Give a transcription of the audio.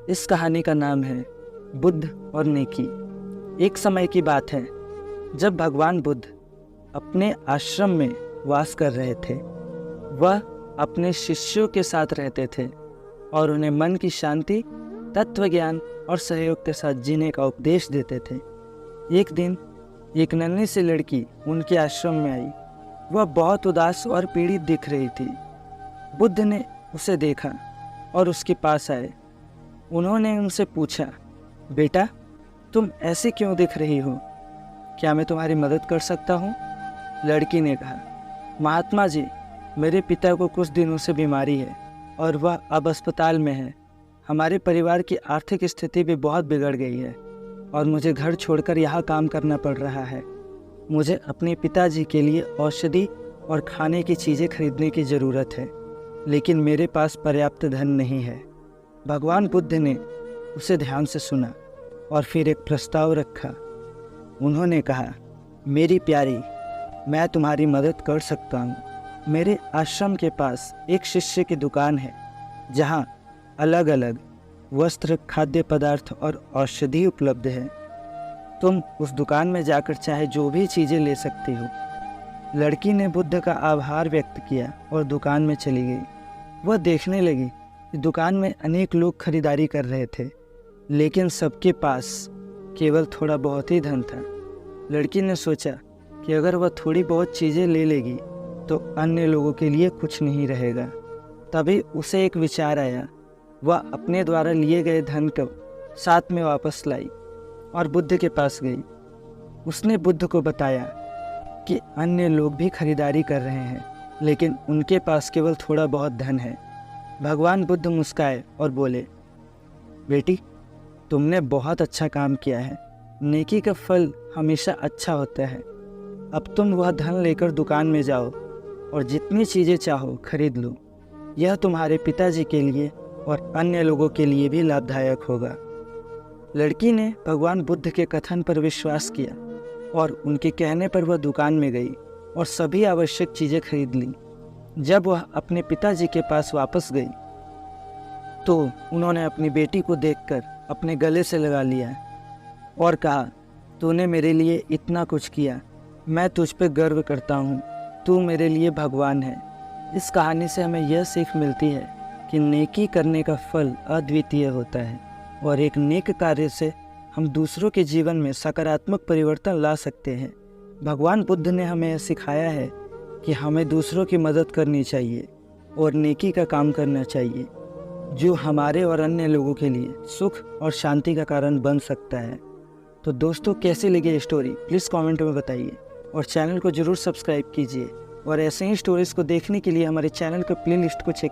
इस कहानी का नाम है बुद्ध और नेकी। एक समय की बात है जब भगवान बुद्ध अपने आश्रम में वास कर रहे थे। वह अपने शिष्यों के साथ रहते थे और उन्हें मन की शांति, तत्व ज्ञान और सहयोग के साथ जीने का उपदेश देते थे। एक दिन एक नन्ही सी लड़की उनके आश्रम में आई। वह बहुत उदास और पीड़ित दिख रही थी। बुद्ध ने उसे देखा और उसके पास आए। उन्होंने उनसे पूछा, बेटा, तुम ऐसे क्यों दिख रही हो? क्या मैं तुम्हारी मदद कर सकता हूँ? लड़की ने कहा, महात्मा जी, मेरे पिता को कुछ दिनों से बीमारी है और वह अब अस्पताल में है। हमारे परिवार की आर्थिक स्थिति भी बहुत बिगड़ गई है और मुझे घर छोड़कर यहाँ काम करना पड़ रहा है। मुझे अपने पिताजी के लिए औषधि और खाने की चीज़ें खरीदने की ज़रूरत है, लेकिन मेरे पास पर्याप्त धन नहीं है। भगवान बुद्ध ने उसे ध्यान से सुना और फिर एक प्रस्ताव रखा। उन्होंने कहा, मेरी प्यारी, मैं तुम्हारी मदद कर सकता हूँ। मेरे आश्रम के पास एक शिष्य की दुकान है जहाँ अलग अलग वस्त्र, खाद्य पदार्थ और औषधि उपलब्ध है। तुम उस दुकान में जाकर चाहे जो भी चीज़ें ले सकती हो। लड़की ने बुद्ध का आभार व्यक्त किया और दुकान में चली गई। वह देखने लगी कि दुकान में अनेक लोग खरीदारी कर रहे थे, लेकिन सबके पास केवल थोड़ा बहुत ही धन था। लड़की ने सोचा कि अगर वह थोड़ी बहुत चीज़ें ले लेगी तो अन्य लोगों के लिए कुछ नहीं रहेगा। तभी उसे एक विचार आया। वह अपने द्वारा लिए गए धन को साथ में वापस लाई और बुद्ध के पास गई। उसने बुद्ध को बताया कि अन्य लोग भी खरीदारी कर रहे हैं, लेकिन उनके पास केवल थोड़ा बहुत धन है। भगवान बुद्ध मुस्काए और बोले, बेटी, तुमने बहुत अच्छा काम किया है। नेकी का फल हमेशा अच्छा होता है। अब तुम वह धन लेकर दुकान में जाओ और जितनी चीज़ें चाहो खरीद लो। यह तुम्हारे पिताजी के लिए और अन्य लोगों के लिए भी लाभदायक होगा। लड़की ने भगवान बुद्ध के कथन पर विश्वास किया और उनके कहने पर वह दुकान में गई और सभी आवश्यक चीज़ें खरीद लीं। जब वह अपने पिताजी के पास वापस गई तो उन्होंने अपनी बेटी को देखकर अपने गले से लगा लिया और कहा, तूने मेरे लिए इतना कुछ किया, मैं तुझ पे गर्व करता हूँ। तू मेरे लिए भगवान है। इस कहानी से हमें यह सीख मिलती है कि नेकी करने का फल अद्वितीय होता है और एक नेक कार्य से हम दूसरों के जीवन में सकारात्मक परिवर्तन ला सकते हैं। भगवान बुद्ध ने हमें सिखाया है कि हमें दूसरों की मदद करनी चाहिए और नेकी का काम करना चाहिए, जो हमारे और अन्य लोगों के लिए सुख और शांति का कारण बन सकता है। तो दोस्तों, कैसी लगी ये स्टोरी प्लीज़ कमेंट में बताइए और चैनल को ज़रूर सब्सक्राइब कीजिए और ऐसे ही स्टोरीज़ को देखने के लिए हमारे चैनल के प्लेलिस्ट को चेक